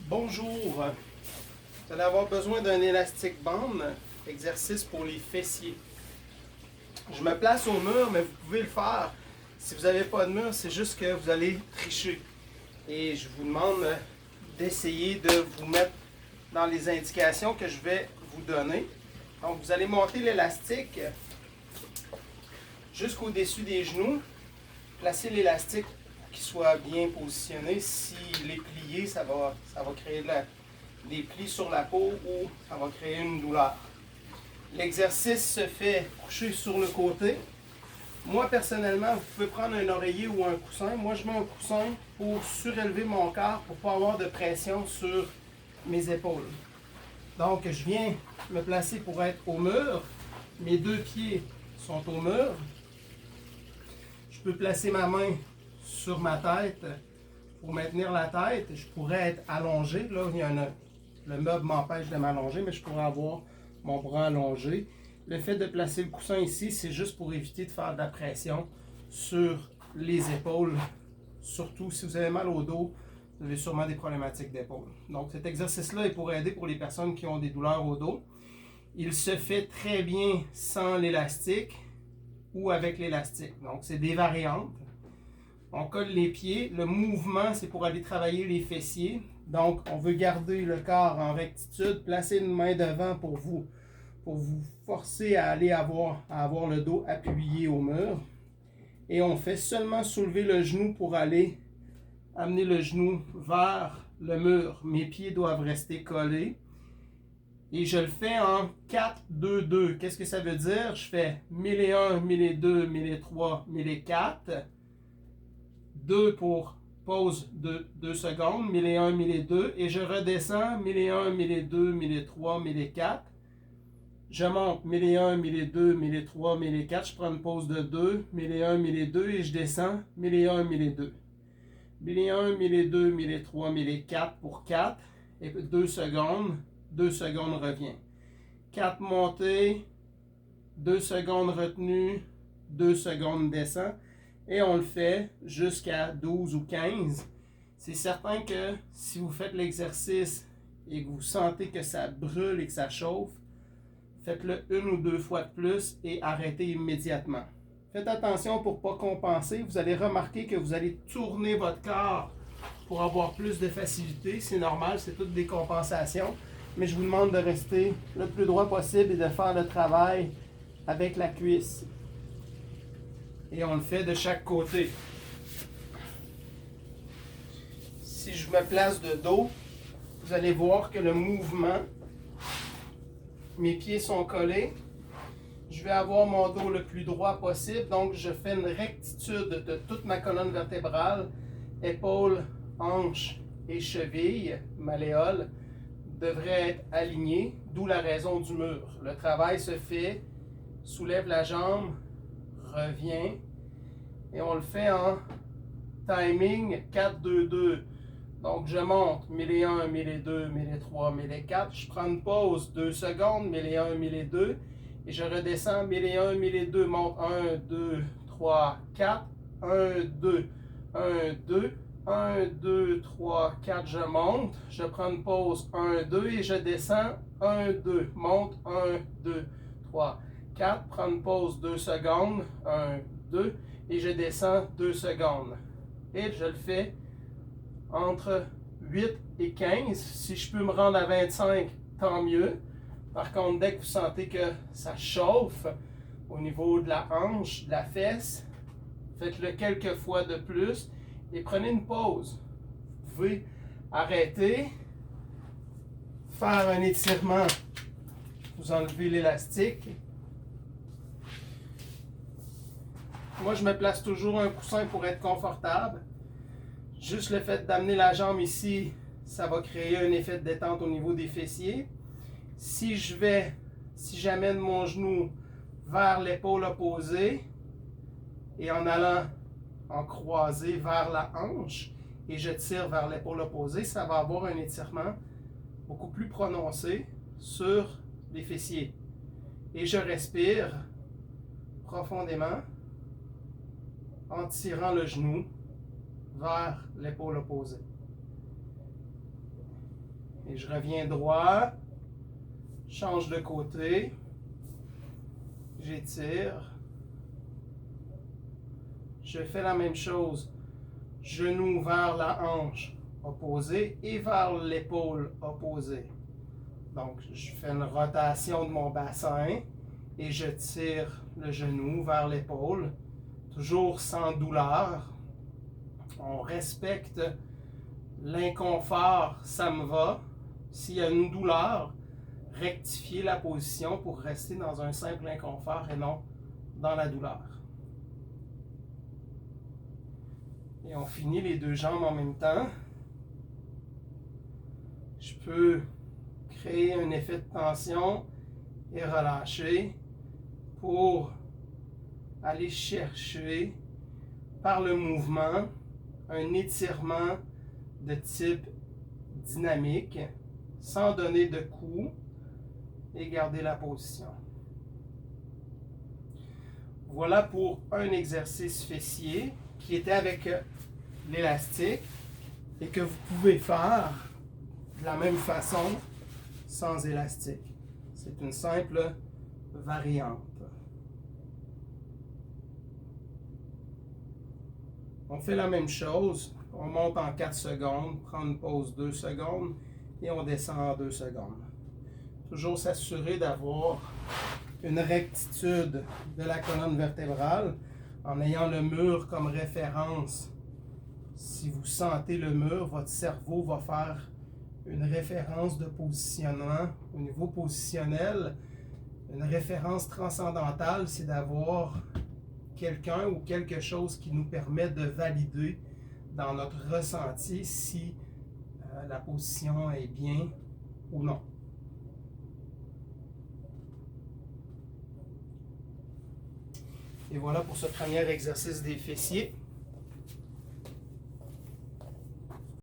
Bonjour, vous allez avoir besoin d'un élastique bande, exercice pour les fessiers. Je me place au mur, mais vous pouvez le faire. Si vous n'avez pas de mur, c'est juste que vous allez tricher. Et je vous demande d'essayer de vous mettre dans les indications que je vais vous donner. Donc vous allez monter l'élastique jusqu'au-dessus des genoux. Placez l'élastique pour qu'il soit bien positionné. S'il est plié, ça va créer des plis sur la peau ou ça va créer une douleur. L'exercice se fait couché sur le côté. Moi, personnellement, vous pouvez prendre un oreiller ou un coussin. Moi, je mets un coussin pour surélever mon corps pour ne pas avoir de pression sur mes épaules. Donc, je viens me placer pour être au mur. Mes deux pieds sont au mur. Je peux placer ma main sur ma tête pour maintenir la tête. Je pourrais être allongé. Là, le meuble m'empêche de m'allonger, mais je pourrais avoir mon bras allongé. Le fait de placer le coussin ici, c'est juste pour éviter de faire de la pression sur les épaules. Surtout si vous avez mal au dos, vous avez sûrement des problématiques d'épaule. Donc cet exercice-là est pour aider pour les personnes qui ont des douleurs au dos. Il se fait très bien sans l'élastique ou avec l'élastique. Donc c'est des variantes. On colle les pieds. Le mouvement, c'est pour aller travailler les fessiers. Donc on veut garder le corps en rectitude, placer une main devant pour vous forcer à aller avoir le dos appuyé au mur. Et on fait seulement soulever le genou pour aller amener le genou vers le mur. Mes pieds doivent rester collés. Et je le fais en 4-2-2. Qu'est-ce que ça veut dire? Je fais 1001, 1002, 1003, 1004. 2 pour pause de 2 secondes. 1001, 1002. Et je redescends 1001, 1002, 1003, 1004. Je monte 1001, 1002, 1003, 1004. Je prends une pause de 2. 1001, 1002 et je descends 1001, 1002. 1001, 1002, 1003, 1004 pour 4. Et 2 secondes. 2 secondes revient. 4 montées. 2 secondes retenues. 2 secondes descend. Et on le fait jusqu'à 12 ou 15. C'est certain que si vous faites l'exercice et que vous sentez que ça brûle et que ça chauffe, faites-le une ou deux fois de plus et arrêtez immédiatement. Faites attention pour ne pas compenser. Vous allez remarquer que vous allez tourner votre corps pour avoir plus de facilité. C'est normal, c'est toutes des compensations. Mais je vous demande de rester le plus droit possible et de faire le travail avec la cuisse. Et on le fait de chaque côté. Si je me place de dos, vous allez voir que le mouvement, mes pieds sont collés. Je vais avoir mon dos le plus droit possible. Donc, je fais une rectitude de toute ma colonne vertébrale. Épaules, hanches et chevilles, malléoles, devraient être alignés, d'où la raison du mur. Le travail se fait, soulève la jambe, revient, et on le fait en timing 4-2-2. Donc, je monte 1001, 1002, 1003, 1004. Je prends une pause 2 secondes, 1001, 1002. Et je redescends 1001, 1002. Monte 1, 2, 3, 4. 1, 2, 1, 2. 1, 2, 3, 4. Je monte. Je prends une pause 1, 2. Et je descends 1, 2. Monte 1, 2, 3, 4. Prends une pause 2 secondes. 1, 2. Et je descends 2 secondes. Et je le fais entre 8 et 15. Si je peux me rendre à 25, tant mieux. Par contre, dès que vous sentez que ça chauffe au niveau de la hanche, de la fesse, faites-le quelques fois de plus et prenez une pause. Vous pouvez arrêter, faire un étirement, vous enlevez l'élastique. Moi, je me place toujours un coussin pour être confortable. Juste le fait d'amener la jambe ici, ça va créer un effet de détente au niveau des fessiers. Si j'amène mon genou vers l'épaule opposée et en allant en croisé vers la hanche et je tire vers l'épaule opposée, ça va avoir un étirement beaucoup plus prononcé sur les fessiers. Et je respire profondément en tirant le genou vers l'épaule opposée. Et je reviens droit, change de côté, j'étire. Je fais la même chose, genou vers la hanche opposée et vers l'épaule opposée. Donc, je fais une rotation de mon bassin et je tire le genou vers l'épaule, toujours sans douleur. On respecte l'inconfort, ça me va. S'il y a une douleur, rectifier la position pour rester dans un simple inconfort et non dans la douleur. Et on finit les deux jambes en même temps. Je peux créer un effet de tension et relâcher pour aller chercher par le mouvement un étirement de type dynamique sans donner de coup et garder la position. Voilà pour un exercice fessier qui était avec l'élastique et que vous pouvez faire de la même façon sans élastique. C'est une simple variante. On fait la même chose, on monte en 4 secondes, prend une pause 2 secondes et on descend en 2 secondes. Toujours s'assurer d'avoir une rectitude de la colonne vertébrale en ayant le mur comme référence. Si vous sentez le mur, votre cerveau va faire une référence de positionnement au niveau positionnel. Une référence transcendantale, c'est d'avoir quelqu'un ou quelque chose qui nous permet de valider dans notre ressenti si la position est bien ou non. Et voilà pour ce premier exercice des fessiers.